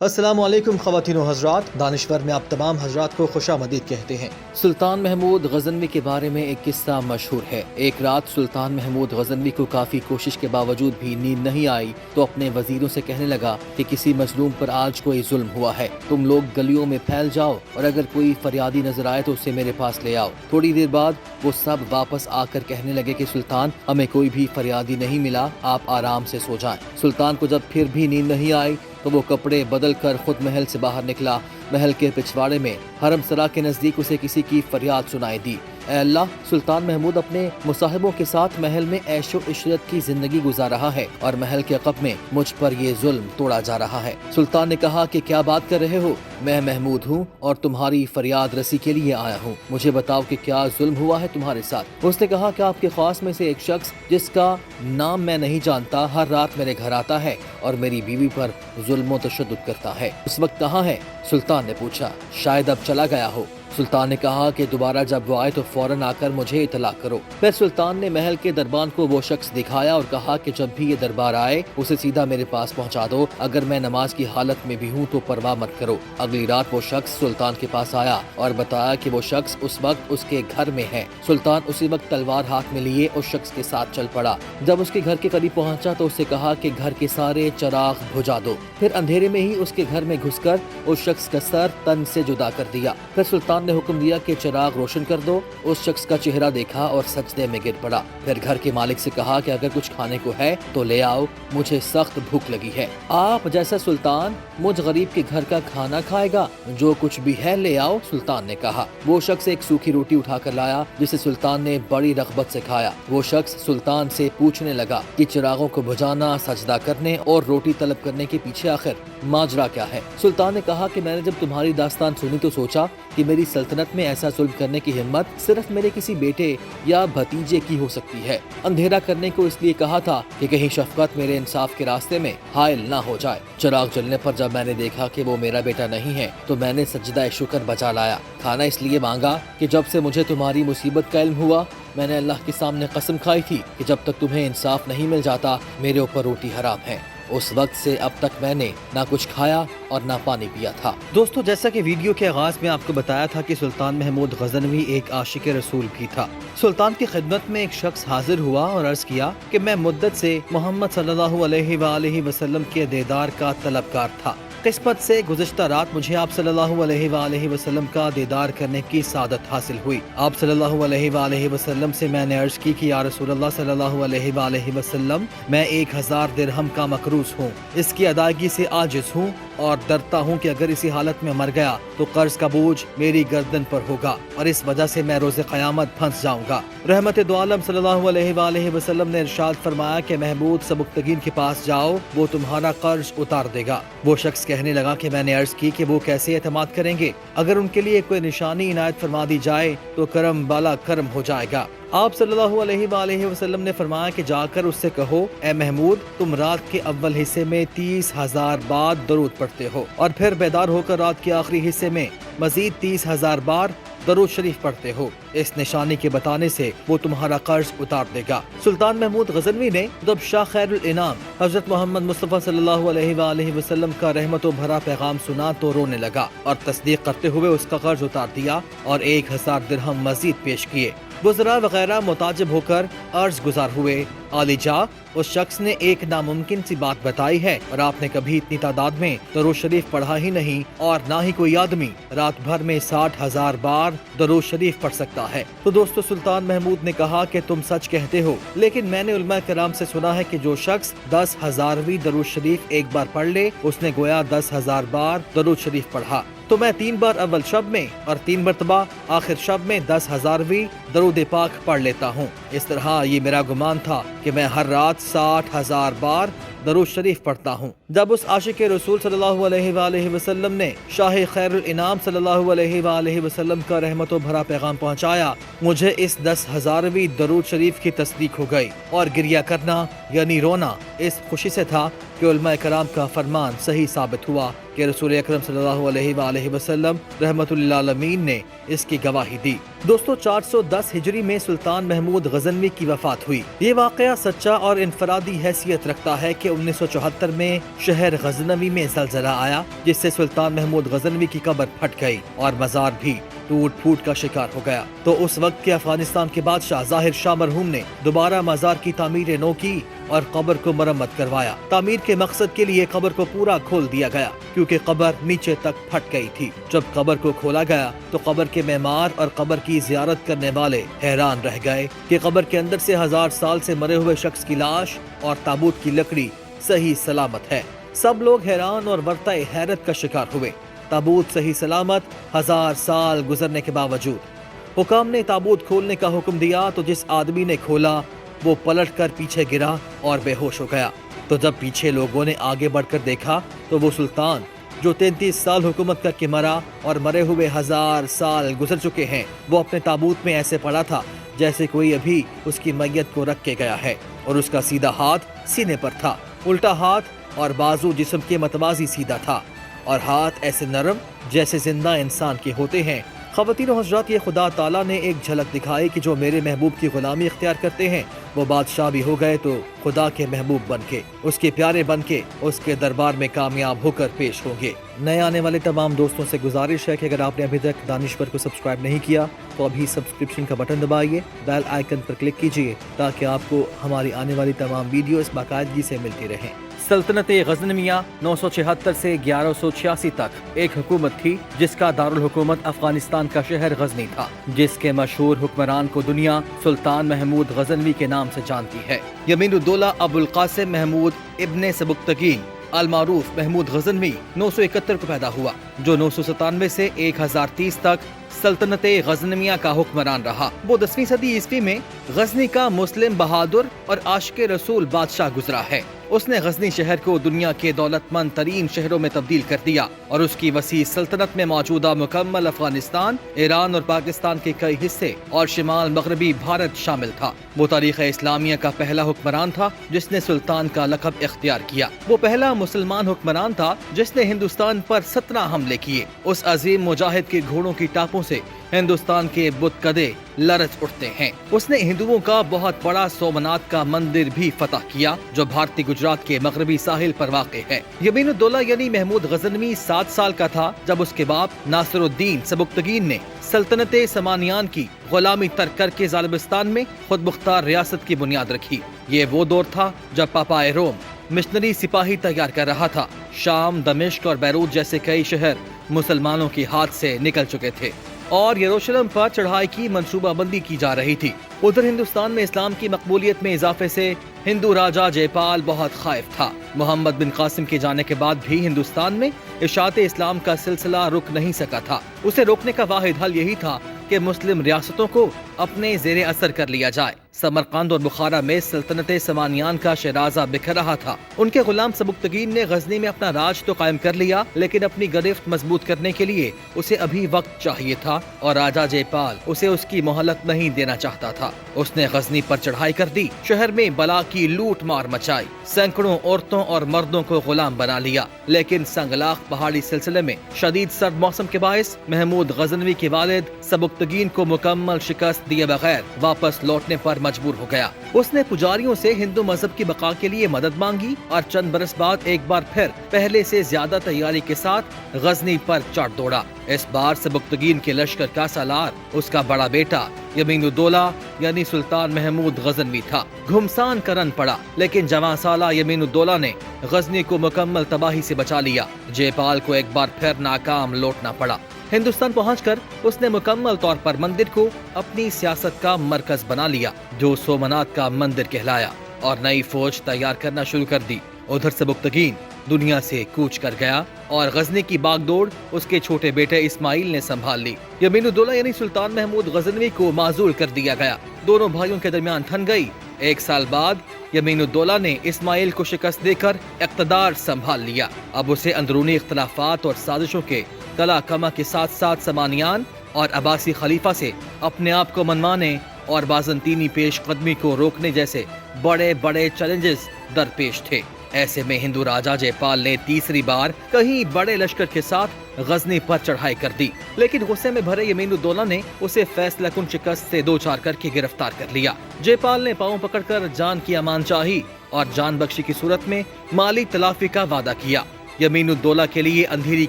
السلام علیکم خواتین و حضرات، دانشور میں آپ تمام حضرات کو خوش آمدید کہتے ہیں۔ سلطان محمود غزنوی کے بارے میں ایک قصہ مشہور ہے۔ ایک رات سلطان محمود غزنوی کو کافی کوشش کے باوجود بھی نیند نہیں آئی تو اپنے وزیروں سے کہنے لگا کہ کسی مظلوم پر آج کوئی ظلم ہوا ہے، تم لوگ گلیوں میں پھیل جاؤ اور اگر کوئی فریادی نظر آئے تو اسے میرے پاس لے آؤ۔ تھوڑی دیر بعد وہ سب واپس آ کر کہنے لگے کہ سلطان، ہمیں کوئی بھی فریادی نہیں ملا، آپ آرام سے سو جائیں۔ سلطان کو جب پھر بھی نیند نہیں آئی تو وہ کپڑے بدل کر خود محل سے باہر نکلا۔ محل کے پچھواڑے میں حرم سرا کے نزدیک اسے کسی کی فریاد سنائی دی، اے اللہ، سلطان محمود اپنے مصاحبوں کے ساتھ محل میں عیش و عشرت کی زندگی گزار رہا ہے اور محل کے عقب میں مجھ پر یہ ظلم توڑا جا رہا ہے۔ سلطان نے کہا کہ کیا بات کر رہے ہو، میں محمود ہوں اور تمہاری فریاد رسی کے لیے آیا ہوں، مجھے بتاؤ کہ کیا ظلم ہوا ہے تمہارے ساتھ۔ اس نے کہا کہ آپ کے خاص میں سے ایک شخص جس کا نام میں نہیں جانتا ہر رات میرے گھر آتا ہے اور میری بیوی پر ظلم و تشدد کرتا ہے۔ اس وقت کہاں ہے؟ سلطان نے پوچھا۔ شاید اب چلا گیا ہو۔ سلطان نے کہا کہ دوبارہ جب وہ آئے تو فوراً آ کر مجھے اطلاع کرو۔ پھر سلطان نے محل کے دربان کو وہ شخص دکھایا اور کہا کہ جب بھی یہ دربار آئے اسے سیدھا میرے پاس پہنچا دو، اگر میں نماز کی حالت میں بھی ہوں تو پرواہ مت کرو۔ اگلی رات وہ شخص سلطان کے پاس آیا اور بتایا کہ وہ شخص اس وقت اس کے گھر میں ہے۔ سلطان اسی وقت تلوار ہاتھ میں لیے اس شخص کے ساتھ چل پڑا۔ جب اس کے گھر کے قریب پہنچا تو اسے کہا کہ گھر کے سارے چراغ بجھا دو۔ پھر اندھیرے میں ہی اس کے گھر میں گھس کر اس شخص کا سر تن سے جدا کر دیا۔ پھر سلطان نے حکم دیا کہ چراغ روشن کر دو۔ اس شخص کا چہرہ دیکھا اور سجدے میں گر پڑا۔ پھر گھر کے مالک سے کہا کہ اگر کچھ کھانے کو ہے تو لے آؤ، مجھے سخت بھوک لگی ہے۔ آپ جیسا سلطان مجھ غریب کے گھر کا کھانا کھائے گا؟ جو کچھ بھی ہے لے آؤ، سلطان نے کہا۔ وہ شخص ایک سوکھی روٹی اٹھا کر لایا جسے سلطان نے بڑی رغبت سے کھایا۔ وہ شخص سلطان سے پوچھنے لگا کہ چراغوں کو بجھانا، سجدہ کرنے اور روٹی طلب کرنے کے پیچھے آخر ماجرا کیا ہے؟ سلطان نے کہا کہ میں نے جب تمہاری داستان سنی تو سوچا کہ میری سلطنت میں ایسا ظلم کرنے کی ہمت صرف میرے کسی بیٹے یا بھتیجے کی ہو سکتی ہے۔ اندھیرا کرنے کو اس لیے کہا تھا کہ کہیں شفقت میرے انصاف کے راستے میں حائل نہ ہو جائے۔ چراغ جلنے پر جب میں نے دیکھا کہ وہ میرا بیٹا نہیں ہے تو میں نے سجدہ شکر بجا لایا۔ کھانا اس لیے مانگا کہ جب سے مجھے تمہاری مصیبت کا علم ہوا میں نے اللہ کے سامنے قسم کھائی تھی کہ جب تک تمہیں انصاف نہیں مل جاتا میرے اوپر روٹی حرام ہے۔ اس وقت سے اب تک میں نے نہ کچھ کھایا اور نہ پانی پیا تھا۔ دوستو، جیسا کہ ویڈیو کے آغاز میں آپ کو بتایا تھا کہ سلطان محمود غزنوی ایک عاشق رسول بھی تھا۔ سلطان کی خدمت میں ایک شخص حاضر ہوا اور عرض کیا کہ میں مدت سے محمد صلی اللہ علیہ وآلہ وسلم کے دیدار کا طلبگار تھا۔ قسمت سے گزشتہ رات مجھے آپ صلی اللہ علیہ وآلہ وسلم کا دیدار کرنے کی سعادت حاصل ہوئی۔ آپ صلی اللہ علیہ وآلہ وسلم سے میں نے عرض کی کہ یا رسول اللہ صلی اللہ علیہ وآلہ وسلم، میں 1000 درہم کا مقروض ہوں، اس کی ادائیگی سے عاجز ہوں اور ڈرتا ہوں کہ اگر اسی حالت میں مر گیا تو قرض کا بوجھ میری گردن پر ہوگا اور اس وجہ سے میں روز قیامت پھنس جاؤں گا۔ رحمت دو عالم صلی اللہ علیہ وآلہ وسلم نے ارشاد فرمایا کہ محمود سبکتگین کے پاس جاؤ، وہ تمہارا قرض اتار دے گا۔ وہ شخص کہنے لگا کہ میں نے عرض کی کہ وہ کیسے اعتماد کریں گے؟ اگر ان کے لیے کوئی نشانی عنایت فرما دی جائے تو کرم بالا کرم ہو جائے گا۔ آپ صلی اللہ علیہ وآلہ وسلم نے فرمایا کہ جا کر اس سے کہو، اے محمود، تم رات کے اول حصے میں 30,000 بار درود پڑھتے ہو اور پھر بیدار ہو کر رات کے آخری حصے میں مزید 30,000 بار درود شریف پڑھتے ہو۔ اس نشانی کے بتانے سے وہ تمہارا قرض اتار دے گا۔ سلطان محمود غزنوی نے جب شاہ خیر الانام حضرت محمد مصطفیٰ صلی اللہ علیہ وآلہ وسلم کا رحمت و بھرا پیغام سنا تو رونے لگا اور تصدیق کرتے ہوئے اس کا قرض اتار دیا اور 1000 درہم مزید پیش کیے۔ وزراء وغیرہ متعجب ہو کر عرض گزار ہوئے، عالی جاں، اس شخص نے ایک ناممکن سی بات بتائی ہے اور آپ نے کبھی اتنی تعداد میں درود شریف پڑھا ہی نہیں اور نہ ہی کوئی آدمی رات بھر میں 60,000 بار درود شریف پڑھ سکتا ہے۔ تو دوستو، سلطان محمود نے کہا کہ تم سچ کہتے ہو، لیکن میں نے علماء کرام سے سنا ہے کہ جو شخص 10,000ویں درود شریف ایک بار پڑھ لے اس نے گویا 10,000 بار درود شریف پڑھا۔ تو میں 3 بار اول شب میں اور 3 مرتبہ آخر شب میں 10,000ویں درود پاک پڑھ لیتا ہوں۔ اس طرح یہ میرا گمان تھا کہ میں ہر رات 60,000 بار درود شریف پڑھتا ہوں۔ جب اس عاشق رسول صلی اللہ علیہ وآلہ وسلم نے شاہ خیر الانام صلی اللہ علیہ وآلہ وسلم کا رحمت و بھرا پیغام پہنچایا، مجھے اس 10,000ویں درود شریف کی تصدیق ہو گئی اور گریہ کرنا یعنی رونا اس خوشی سے تھا کہ علماء کرام کا فرمان صحیح ثابت ہوا کہ رسول اکرم صلی اللہ علیہ وآلہ وسلم رحمت للعالمین نے اس کی گواہی دی۔ دوستو 410 ہجری میں سلطان محمود غزنوی کی وفات ہوئی۔ یہ واقعہ سچا اور انفرادی حیثیت رکھتا ہے کہ 1974 میں شہر غزنوی میں زلزلہ آیا، جس سے سلطان محمود غزنوی کی قبر پھٹ گئی اور مزار بھی ٹوٹ پھوٹ کا شکار ہو گیا۔ تو اس وقت کے افغانستان کے بادشاہ ظاہر شاہ مرحوم نے دوبارہ مزار کی تعمیر نو کی اور قبر کو مرمت کروایا۔ تعمیر کے مقصد کے لیے قبر کو پورا کھول دیا گیا، کیونکہ قبر نیچے تک پھٹ گئی تھی۔ جب قبر کو کھولا گیا تو قبر کے معمار اور قبر کی زیارت کرنے والے حیران رہ گئے کہ قبر کے اندر سے 1000 سال سے مرے ہوئے شخص کی لاش اور تابوت کی لکڑی صحیح سلامت ہے۔ سب لوگ حیران اور ورطہ حیرت کا شکار ہوئے۔ تابوت صحیح سلامت 1000 سال گزرنے کے باوجود۔ حکام نے تابوت کھولنے کا حکم دیا تو جس آدمی نے کھولا وہ پلٹ کر پیچھے گرا اور بے ہوش ہو گیا۔ تو جب پیچھے لوگوں نے آگے بڑھ کر دیکھا تو وہ سلطان جو 33 سال حکومت کر کے مرا اور مرے ہوئے 1000 سال گزر چکے ہیں، وہ اپنے تابوت میں ایسے پڑا تھا جیسے کوئی ابھی اس کی میت کو رکھ کے گیا ہے، اور اس کا سیدھا ہاتھ سینے پر تھا، الٹا ہاتھ اور بازو جسم کے متوازی سیدھا تھا، اور ہاتھ ایسے نرم جیسے زندہ انسان کے ہوتے ہیں۔ خواتین و حضرات، یہ خدا تعالیٰ نے ایک جھلک دکھائی کہ جو میرے محبوب کی غلامی اختیار کرتے ہیں وہ بادشاہ بھی ہو گئے تو خدا کے محبوب بن کے، اس کے پیارے بن کے، اس کے دربار میں کامیاب ہو کر پیش ہوں گے۔ نئے آنے والے تمام دوستوں سے گزارش ہے کہ اگر آپ نے ابھی تک دانشور کو سبسکرائب نہیں کیا تو ابھی سبسکرپشن کا بٹن دبائیے، بیل آئیکن پر کلک کیجیے تاکہ آپ کو ہماری آنے والی تمام ویڈیوز باقاعدگی سے ملتی رہیں۔ سلطنت غزنویہ 976 سے 1186 تک ایک حکومت تھی جس کا دارالحکومت افغانستان کا شہر غزنی تھا، جس کے مشہور حکمران کو دنیا سلطان محمود غزنوی کے نام سے جانتی ہے۔ یمین الدولہ ابو القاسم محمود ابن سبکتگین المعروف محمود غزنوی 971 کو پیدا ہوا، جو 997 سے 1030 تک سلطنت غزنویہ کا حکمران رہا۔ وہ 10ویں صدی عیسوی میں غزنی کا مسلم بہادر اور عاشق رسول بادشاہ گزرا ہے۔ اس نے غزنی شہر کو دنیا کے دولت مند ترین شہروں میں تبدیل کر دیا اور اس کی وسیع سلطنت میں موجودہ مکمل افغانستان، ایران اور پاکستان کے کئی حصے اور شمال مغربی بھارت شامل تھا۔ وہ تاریخ اسلامیہ کا پہلا حکمران تھا جس نے سلطان کا لقب اختیار کیا۔ وہ پہلا مسلمان حکمران تھا جس نے ہندوستان پر 17 حملے کیے۔ اس عظیم مجاہد کے گھوڑوں کی ٹاپوں سے ہندوستان کے بت کدے لرز اٹھتے ہیں۔ اس نے ہندوؤں کا بہت بڑا سومنات کا مندر بھی فتح کیا جو بھارتی گجرات کے مغربی ساحل پر واقع ہے۔ یمین الدولہ یعنی محمود غزنوی 7 سال کا تھا جب اس کے باپ ناصر الدین سبکتگین نے سلطنت سمانیان کی غلامی ترک کر کے ظالبستان میں خود مختار ریاست کی بنیاد رکھی۔ یہ وہ دور تھا جب پاپائے روم مشنری سپاہی تیار کر رہا تھا۔ شام، دمشق اور بیروت جیسے کئی شہر مسلمانوں کے ہاتھ سے نکل چکے تھے اور یروشلم پر چڑھائی کی منصوبہ بندی کی جا رہی تھی۔ ادھر ہندوستان میں اسلام کی مقبولیت میں اضافے سے ہندو راجا جے پال بہت خائف تھا۔ محمد بن قاسم کے جانے کے بعد بھی ہندوستان میں اشاعت اسلام کا سلسلہ رک نہیں سکا تھا۔ اسے روکنے کا واحد حل یہی تھا کہ مسلم ریاستوں کو اپنے زیر اثر کر لیا جائے۔ سمرقند اور بخارا میں سلطنت سمانیان کا شیرازہ بکھر رہا تھا۔ ان کے غلام سبکتگین نے غزنی میں اپنا راج تو قائم کر لیا، لیکن اپنی گرفت مضبوط کرنے کے لیے اسے ابھی وقت چاہیے تھا، اور راجا جے پال اسے اس کی مہلت نہیں دینا چاہتا تھا۔ اس نے غزنی پر چڑھائی کر دی، شہر میں بلا کی لوٹ مار مچائی، سینکڑوں عورتوں اور مردوں کو غلام بنا لیا، لیکن سنگلاخ پہاڑی سلسلے میں شدید سرد موسم کے باعث محمود غزنوی کے والد سبکتگین کو مکمل شکست دیے بغیر واپس لوٹنے پر مجبور ہو گیا۔ اس نے پجاریوں سے ہندو مذہب کی بقا کے لیے مدد مانگی اور چند برس بعد ایک بار پھر پہلے سے زیادہ تیاری کے ساتھ غزنی پر چڑھ دوڑا۔ اس بار سبکتگین کے لشکر کا سالار اس کا بڑا بیٹا یمین الدولہ یعنی سلطان محمود غزنوی تھا۔ گھمسان کرن پڑا، لیکن جوان سالہ یمین الدولہ نے غزنی کو مکمل تباہی سے بچا لیا۔ جے پال کو ایک بار پھر ناکام لوٹنا پڑا۔ ہندوستان پہنچ کر اس نے مکمل طور پر مندر کو اپنی سیاست کا مرکز بنا لیا جو سومنات کا مندر کہلایا، اور نئی فوج تیار کرنا شروع کر دی۔ ادھر سبکتگین دنیا سے کوچ کر گیا اور غزنی کی باغ دوڑ اس کے چھوٹے بیٹے اسماعیل نے سنبھال لی۔ یمین الدولہ یعنی سلطان محمود غزنوی کو معزول کر دیا گیا۔ دونوں بھائیوں کے درمیان ٹھن گئی۔ 1 سال بعد یمین الدولہ نے اسماعیل کو شکست دے کر اقتدار سنبھال لیا۔ اب اسے اندرونی اختلافات اور سازشوں کے کلا کما کے ساتھ ساتھ سمانیان اور عباسی خلیفہ سے اپنے آپ کو منوانے اور بازنطینی پیش قدمی کو روکنے جیسے بڑے بڑے چیلنجز درپیش تھے۔ ایسے میں ہندو راجا جے پال نے تیسری بار کہیں بڑے لشکر کے ساتھ غزنی پر چڑھائی کر دی، لیکن غصے میں بھرے یمین الدولہ نے اسے فیصلہ کن شکست سے دو چار کر کے گرفتار کر لیا۔ جے پال نے پاؤں پکڑ کر جان کی امان چاہی اور جان بخشی کی صورت میں مالی تلافی کا وعدہ کیا۔ یمین الدولہ کے لیے اندھیری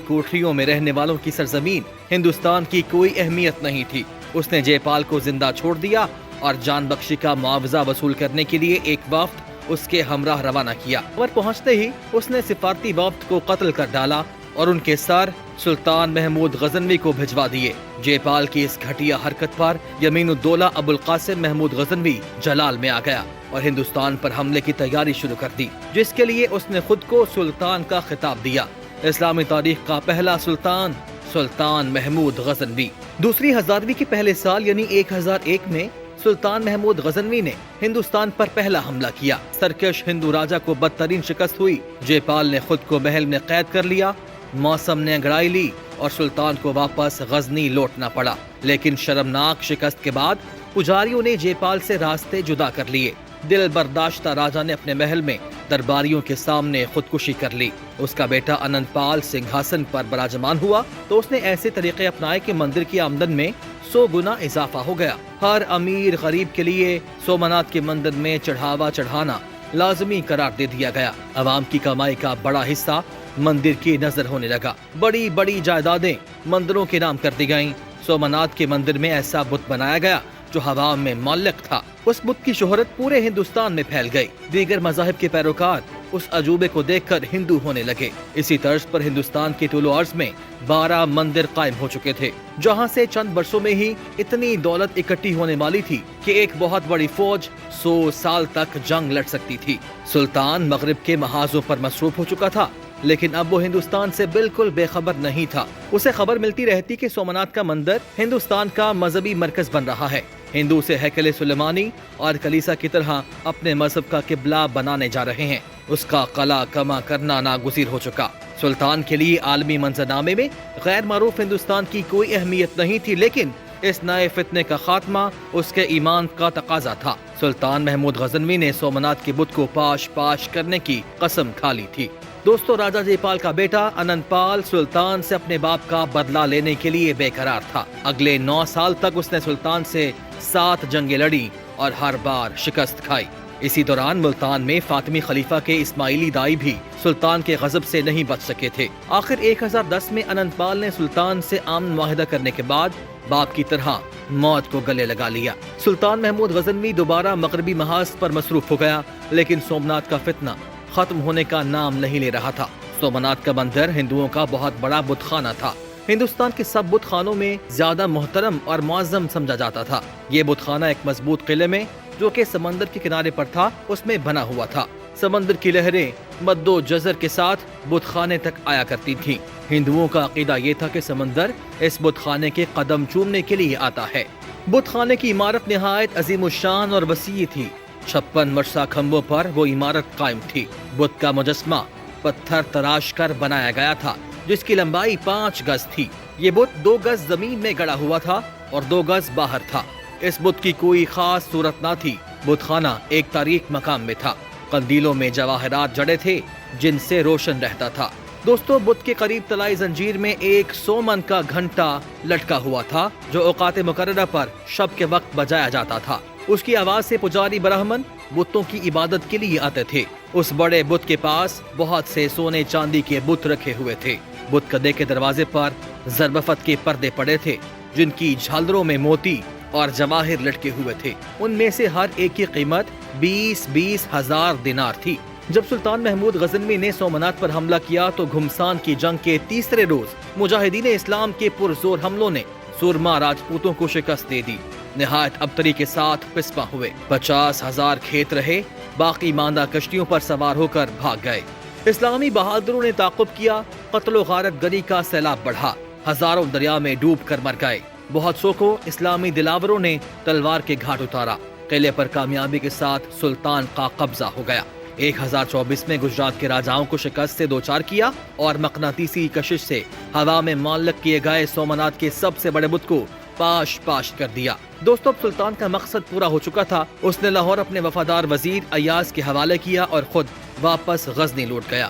کوٹریوں میں رہنے والوں کی سرزمین ہندوستان کی کوئی اہمیت نہیں تھی۔ اس نے جے پال کو زندہ چھوڑ دیا اور جان بخشی کا معاوضہ وصول کرنے کے لیے ایک وفد اس کے ہمراہ روانہ کیا، اور پہنچتے ہی اس نے سفارتی وفد کو قتل کر ڈالا اور ان کے سر سلطان محمود غزنوی کو بھجوا دیے۔ جے پال کی اس گھٹیا حرکت پر یمین الدولہ ابو القاسم محمود غزنوی جلال میں آ گیا اور ہندوستان پر حملے کی تیاری شروع کر دی، جس کے لیے اس نے خود کو سلطان کا خطاب دیا۔ اسلامی تاریخ کا پہلا سلطان، سلطان محمود غزنوی۔ دوسری ہزاروی کے پہلے سال یعنی 1001 میں سلطان محمود غزنوی نے ہندوستان پر پہلا حملہ کیا۔ سرکش ہندو راجا کو بدترین شکست ہوئی۔ جے پال نے خود کو محل میں قید کر لیا، موسم نے انگڑائی لی اور سلطان کو واپس غزنی لوٹنا پڑا، لیکن شرمناک شکست کے بعد پجاریوں نے جے پال سے راستے جدا کر لیے۔ دل برداشتہ راجا نے اپنے محل میں درباریوں کے سامنے خودکشی کر لی۔ اس کا بیٹا اننت پال سنگھاسن پر براجمان ہوا تو اس نے ایسے طریقے اپنائے کہ مندر کی آمدن میں 100 گنا اضافہ ہو گیا۔ ہر امیر غریب کے لیے سومناتھ کے مندر میں چڑھاوا چڑھانا لازمی قرار دے دیا گیا۔ عوام کی کمائی کا بڑا حصہ مندر کی نظر ہونے لگا۔ بڑی بڑی جائیدادیں مندروں کے نام کر دی گئیں۔ سومناتھ کے مندر میں ایسا بت بنایا گیا جو ہوا میں معلق تھا۔ اس بت کی شہرت پورے ہندوستان میں پھیل گئی۔ دیگر مذاہب کے پیروکار اس عجوبے کو دیکھ کر ہندو ہونے لگے۔ اسی طرز پر ہندوستان کے طول و عرض میں 12 مندر قائم ہو چکے تھے، جہاں سے چند برسوں میں ہی اتنی دولت اکٹھی ہونے والی تھی کہ ایک بہت بڑی فوج 100 سال تک جنگ لڑ سکتی تھی۔ سلطان مغرب کے محاذوں پر مصروف ہو چکا تھا، لیکن اب وہ ہندوستان سے بالکل بے خبر نہیں تھا۔ اسے خبر ملتی رہتی کہ سومناتھ کا مندر ہندوستان کا مذہبی مرکز بن رہا ہے۔ ہندو اسے ہیکل سلیمانی اور کلیسا کی طرح اپنے مذہب کا قبلہ بنانے جا رہے ہیں۔ اس کا قلع کما کرنا ناگزیر ہو چکا۔ سلطان کے لیے عالمی منظرنامے میں غیر معروف ہندوستان کی کوئی اہمیت نہیں تھی، لیکن اس نئے فتنے کا خاتمہ اس کے ایمان کا تقاضا تھا۔ سلطان محمود غزنوی نے سومناتھ کے بت کو پاش پاش کرنے کی قسم کھا لی تھی۔ دوستو، راجا جے پال کا بیٹا اننت پال سلطان سے اپنے باپ کا بدلہ لینے کے لیے بے قرار تھا۔ اگلے 9 سال تک اس نے سلطان سے 7 جنگیں لڑی اور ہر بار شکست کھائی۔ اسی دوران ملتان میں فاطمی خلیفہ کے اسماعیلی دائی بھی سلطان کے غضب سے نہیں بچ سکے تھے۔ آخر 1010 میں اننت پال نے سلطان سے امن معاہدہ کرنے کے بعد باپ کی طرح موت کو گلے لگا لیا۔ سلطان محمود غزنوی دوبارہ مغربی محاذ پر مصروف ہو گیا، لیکن سومناتھ کا فتنہ ختم ہونے کا نام نہیں لے رہا تھا۔ سومناتھ کا مندر ہندوؤں کا بہت بڑا بت خانہ تھا۔ ہندوستان کے سب بت خانوں میں زیادہ محترم اور معظم سمجھا جاتا تھا۔ یہ بت خانہ ایک مضبوط قلعے میں جو کہ سمندر کے کنارے پر تھا اس میں بنا ہوا تھا۔ سمندر کی لہریں مد و جزر کے ساتھ بت خانے تک آیا کرتی تھیں۔ ہندوؤں کا عقیدہ یہ تھا کہ سمندر اس بت خانے کے قدم چومنے کے لیے آتا ہے۔ بت خانے کی عمارت نہایت عظیم الشان اور وسیع تھی۔ 56 مرصع کھمبوں پر وہ عمارت قائم تھی۔ بت کا مجسمہ پتھر تراش کر بنایا گیا تھا، جس کی لمبائی 5 گز تھی۔ یہ بت 2 گز زمین میں گڑا ہوا تھا اور 2 گز باہر تھا۔ اس بت کی کوئی خاص صورت نہ تھی۔ بت خانہ ایک تاریک مقام میں تھا۔ قندیلوں میں جواہرات جڑے تھے جن سے روشن رہتا تھا۔ دوستو، بت کے قریب طلائی زنجیر میں ایک سومن کا گھنٹا لٹکا ہوا تھا جو اوقات مقررہ پر شب کے وقت بجایا جاتا تھا۔ اس کی آواز سے پجاری برہمن بتوں کی عبادت کے لیے آتے تھے۔ اس بڑے بت کے پاس بہت سے سونے چاندی کے بت رکھے ہوئے تھے۔ بت گدے کے دروازے پر زربفت کے پردے پڑے تھے جن کی جھالروں میں موتی اور جواہر لٹکے ہوئے تھے۔ ان میں سے ہر ایک کی قیمت 20-20 ہزار دینار تھی۔ جب سلطان محمود غزنوی نے سومناتھ پر حملہ کیا تو گھمسان کی جنگ کے تیسرے روز مجاہدین اسلام کے پرزور حملوں نے سورما راجپوتوں کو شکست دے دی۔ نہایت ابتری کے ساتھ پسپا ہوئے۔ 50,000 کھیت رہے، باقی ماندہ کشتیوں پر سوار ہو کر بھاگ گئے۔ اسلامی بہادروں نے تعاقب کیا، قتل و غارت گری کا سیلاب بڑھا، ہزاروں دریا میں ڈوب کر مر گئے۔ بہت سو کو اسلامی دلاوروں نے تلوار کے گھاٹ اتارا۔ قلعے پر کامیابی کے ساتھ سلطان کا قبضہ ہو گیا۔ 1024 میں گجرات کے راجاؤں کو شکست سے دوچار کیا اور مقناطیسی کشش سے ہوا میں معلق کیے گئے سومناتھ کے سب سے بڑے بت کو پاش پاش کر دیا۔ دوستو، اب سلطان کا مقصد پورا ہو چکا تھا۔ اس نے لاہور اپنے وفادار وزیر ایاز کے حوالے کیا اور خود واپس غزنی لوٹ گیا۔